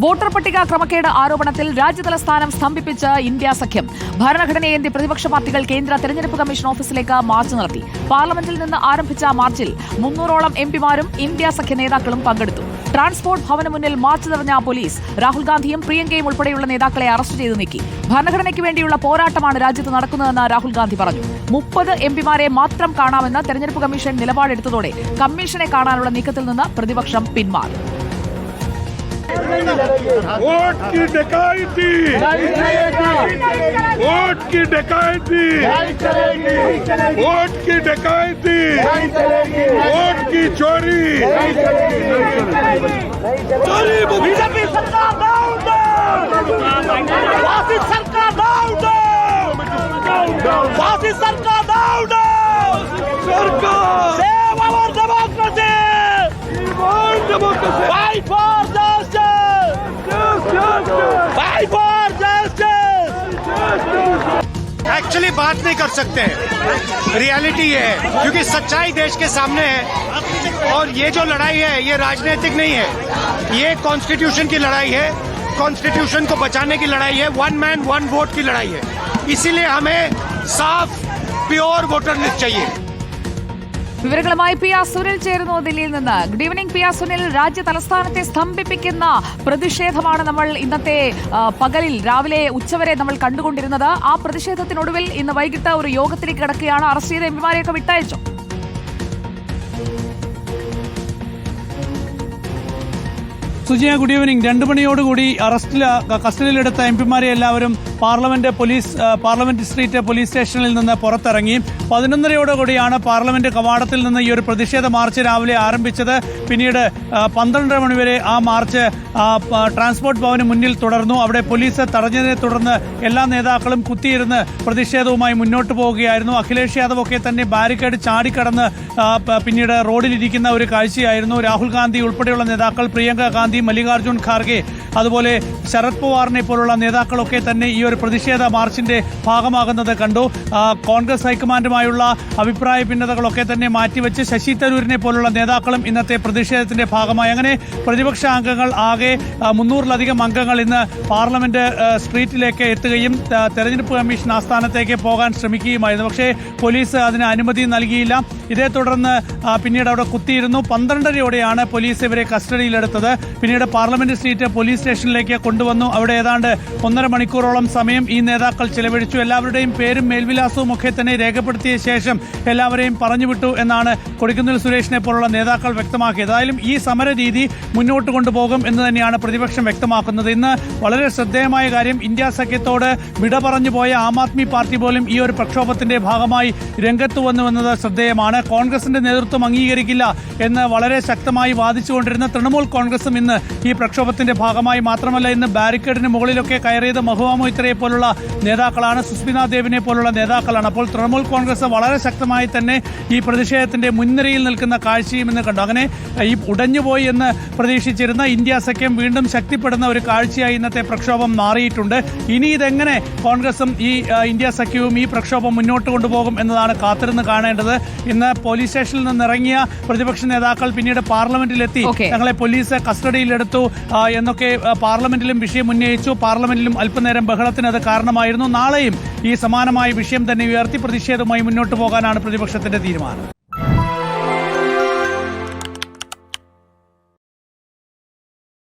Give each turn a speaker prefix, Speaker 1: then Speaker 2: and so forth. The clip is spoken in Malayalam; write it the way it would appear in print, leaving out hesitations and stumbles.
Speaker 1: വോട്ടർ പട്ടിക ക്രമക്കേട് ആരോപണത്തിൽ രാജ്യതലസ്ഥാനം സ്തംഭിപ്പിച്ച ഇന്ത്യ സഖ്യം. ഭരണഘടനയേന്തി പ്രതിപക്ഷ പാർട്ടികൾ കേന്ദ്ര തെരഞ്ഞെടുപ്പ് കമ്മീഷൻ ഓഫീസിലേക്ക് മാർച്ച് നടത്തി. പാർലമെന്റിൽ നിന്ന് ആരംഭിച്ച മാർച്ചിൽ 300ഓളം എംപിമാരും ഇന്ത്യ സഖ്യ നേതാക്കളും പങ്കെടുത്തു. ട്രാൻസ്പോർട്ട് ഭവന് മുന്നിൽ മാർച്ച് നടന്ന പോലീസ് രാഹുൽ ഗാന്ധിയും പ്രിയങ്കയും ഉൾപ്പെടെയുള്ള നേതാക്കളെ അറസ്റ്റ് ചെയ്തു നീക്കി. ഭരണഘടനയ്ക്ക് വേണ്ടിയുള്ള പോരാട്ടമാണ് രാജ്യത്ത് നടക്കുന്നതെന്ന് രാഹുൽ ഗാന്ധി പറഞ്ഞു. 30 എംപിമാരെ മാത്രം കാണാമെന്ന് തെരഞ്ഞെടുപ്പ് കമ്മീഷൻ നിലപാടെടുത്തതോടെ കമ്മീഷനെ കാണാനുള്ള നീക്കത്തിൽ നിന്ന് പ്രതിപക്ഷം പിന്മാറി.
Speaker 2: वोट की डकैती, वोट की डकैती, वोट की डकैती, वोट की चोरी,
Speaker 3: बीजेपी सरकार डाउन फासिस्ट सरकार डाउन फासिस्ट सरकार डाउन
Speaker 2: सरकार
Speaker 3: save our democracy fight for justice fight for justice.
Speaker 4: Actually बात नहीं कर सकते, रियलिटी ये है क्योंकि सच्चाई देश के सामने है और ये जो लड़ाई है ये राजनीतिक नहीं है, ये कॉन्स्टिट्यूशन की लड़ाई है, कॉन्स्टिट्यूशन को बचाने की लड़ाई है, वन मैन वन वोट की लड़ाई है। इसीलिए हमें साफ प्योर वोटर लिस्ट चाहिए।
Speaker 1: വിവരങ്ങളുമായി പി ആർ സുനിൽ ചേരുന്നു ദില്ലിയിൽ നിന്ന്. Good evening P R Sunil. രാജ്യ തലസ്ഥാനത്തെ സ്തംഭിപ്പിക്കുന്ന പ്രതിഷേധമാണ് നമ്മൾ ഇന്നത്തെ പകലിൽ രാവിലെ ഉച്ചവരെ നമ്മൾ കണ്ടുകൊണ്ടിരുന്നത്. ആ പ്രതിഷേധത്തിനൊടുവിൽ ഇന്ന് വൈകിട്ട് ഒരു യോഗത്തിലേക്ക് കിടക്കുകയാണ്. അറസ്റ്റ് ചെയ്ത എംപിമാരെയൊക്കെ വിട്ടയച്ചോ?
Speaker 5: സുജിയ, ഗുഡ് ഈവനിംഗ്. 2 മണിയോടുകൂടി കസ്റ്റഡിയിലെടുത്ത എംപിമാരെ എല്ലാവരും പാർലമെന്റ് സ്ട്രീറ്റ് പോലീസ് സ്റ്റേഷനിൽ നിന്ന് പുറത്തിറങ്ങി. 11:30യോടുകൂടിയാണ് പാർലമെന്റ് കവാടത്തിൽ നിന്ന് ഈ ഒരു പ്രതിഷേധ മാർച്ച് രാവിലെ ആരംഭിച്ചത്. പിന്നീട് 12:30 മണിവരെ ആ മാർച്ച് ട്രാൻസ്പോർട്ട് ഭവന് മുന്നിൽ തുടർന്നു. അവിടെ പോലീസ് തടഞ്ഞതിനെ തുടർന്ന് എല്ലാ നേതാക്കളും കുത്തിയിരുന്ന് പ്രതിഷേധവുമായി മുന്നോട്ട് പോവുകയായിരുന്നു. അഖിലേഷ് യാദവ് ഒക്കെ തന്നെ ബാരിക്കേഡ് ചാടിക്കടന്ന് പിന്നീട് റോഡിലിരിക്കുന്ന ഒരു കാഴ്ചയായിരുന്നു. രാഹുൽ ഗാന്ധി ഉൾപ്പെടെയുള്ള നേതാക്കൾ, പ്രിയങ്ക ഗാന്ധി, മല്ലികാർജുൻ ഖാർഗെ, അതുപോലെ ശരത് പവാറിനെ പോലുള്ള നേതാക്കളൊക്കെ തന്നെ ഈ ഒരു പ്രതിഷേധ മാർച്ചിന്റെ ഭാഗമാകുന്നത് കണ്ടു. കോൺഗ്രസ് ഹൈക്കമാൻഡുമായുള്ള അഭിപ്രായ ഭിന്നതകളൊക്കെ തന്നെ മാറ്റിവെച്ച് ശശി തരൂരിനെ പോലുള്ള നേതാക്കളും ഇന്നത്തെ പ്രതിഷേധത്തിന്റെ ഭാഗമായി. അങ്ങനെ പ്രതിപക്ഷ അംഗങ്ങൾ ആകെ 300-ലധികം അംഗങ്ങൾ ഇന്ന് പാർലമെന്റ് സ്ട്രീറ്റിലേക്ക് എത്തുകയും തെരഞ്ഞെടുപ്പ് കമ്മീഷൻ ആസ്ഥാനത്തേക്ക് പോകാൻ ശ്രമിക്കുകയുമായിരുന്നു. പക്ഷേ പോലീസ് അതിന് അനുമതി നൽകിയില്ല. ഇതേ തുടർന്ന് പിന്നീട് അവിടെ കുത്തിയിരുന്നു. 12:30യോടെയാണ് പോലീസ് ഇവരെ കസ്റ്റഡിയിലെടുത്തത്. പിന്നീട് പാർലമെന്റ് സ്ട്രീറ്റ് പോലീസ് സ്റ്റേഷനിലേക്ക് കൊണ്ടുവന്നു. അവിടെ ഏതാണ്ട് 1.5 മണിക്കൂറോളം സമയം ഈ നേതാക്കൾ ചെലവഴിച്ചു. എല്ലാവരുടെയും പേരും മേൽവിലാസവും ഒക്കെ തന്നെ രേഖപ്പെടുത്തിയ ശേഷം എല്ലാവരെയും പറഞ്ഞുവിട്ടു എന്നാണ് കൊടിക്കുന്നിൽ സുരേഷിനെ പോലുള്ള നേതാക്കൾ വ്യക്തമാക്കിയത്. ഏതായാലും ഈ സമര രീതി മുന്നോട്ട് കൊണ്ടുപോകും എന്ന് തന്നെയാണ് പ്രതിപക്ഷം വ്യക്തമാക്കുന്നത്. ഇന്ന് വളരെ ശ്രദ്ധേയമായ കാര്യം, ഇന്ത്യ സഖ്യത്തോട് വിട പറഞ്ഞു പോയ ആം ആദ്മി പാർട്ടി പോലും ഈ ഒരു പ്രക്ഷോഭത്തിന്റെ ഭാഗമായി രംഗത്ത് വന്നു എന്നത് ശ്രദ്ധേയമാണ്. കോൺഗ്രസിന്റെ നേതൃത്വം അംഗീകരിക്കില്ല എന്ന് വളരെ ശക്തമായി വാദിച്ചുകൊണ്ടിരുന്ന തൃണമൂൽ കോൺഗ്രസും ഇന്ന് ഈ പ്രക്ഷോഭത്തിന്റെ ഭാഗമായി. മാത്രമല്ല, ഇന്ന് ബാരിക്കേഡിന് മുകളിലൊക്കെ കയറിയത് മഹുവ മൊയ്ത്രയെ പോലുള്ള നേതാക്കളാണ്, സുസ്മിത ദേവിനെ പോലുള്ള നേതാക്കളാണ്. അപ്പോൾ തൃണമൂൽ കോൺഗ്രസ് വളരെ ശക്തമായി തന്നെ ഈ പ്രതിഷേധത്തിന്റെ മുൻനിരയിൽ നിൽക്കുന്ന കാഴ്ചയും ഇന്ന് കണ്ടു. അങ്ങനെ ഈ ഉടഞ്ഞുപോയി എന്ന് പ്രതീക്ഷിച്ചിരുന്ന ഇന്ത്യ സഖ്യം വീണ്ടും ശക്തിപ്പെടുന്ന ഒരു കാഴ്ചയായി ഇന്നത്തെ പ്രക്ഷോഭം മാറിയിട്ടുണ്ട്. ഇനി ഇതെങ്ങനെ കോൺഗ്രസും ഈ ഇന്ത്യ സഖ്യവും ഈ പ്രക്ഷോഭം മുന്നോട്ട് കൊണ്ടുപോകും എന്നതാണ് കാത്തിരുന്ന് കാണേണ്ടത്. ഇന്ന് പോലീസ് സ്റ്റേഷനിൽ നിന്നിറങ്ങിയ പ്രതിപക്ഷ നേതാക്കൾ പിന്നീട് പാർലമെന്റിലെത്തി തങ്ങളെ പോലീസ് കസ്റ്റഡിയിലെടുത്തു എന്നൊക്കെ പാർലമെന്റിലും വിഷയം ഉന്നയിച്ചു. പാർലമെന്റിലും അല്പനേരം ബഹളത്തിന് അത് കാരണമായിരുന്നു. നാളെയും ഈ സമാനമായ വിഷയം തന്നെ ഉയർത്തി പ്രതിഷേധവുമായി മുന്നോട്ട് പോകാനാണ് പ്രതിപക്ഷത്തിന്റെ തീരുമാനം.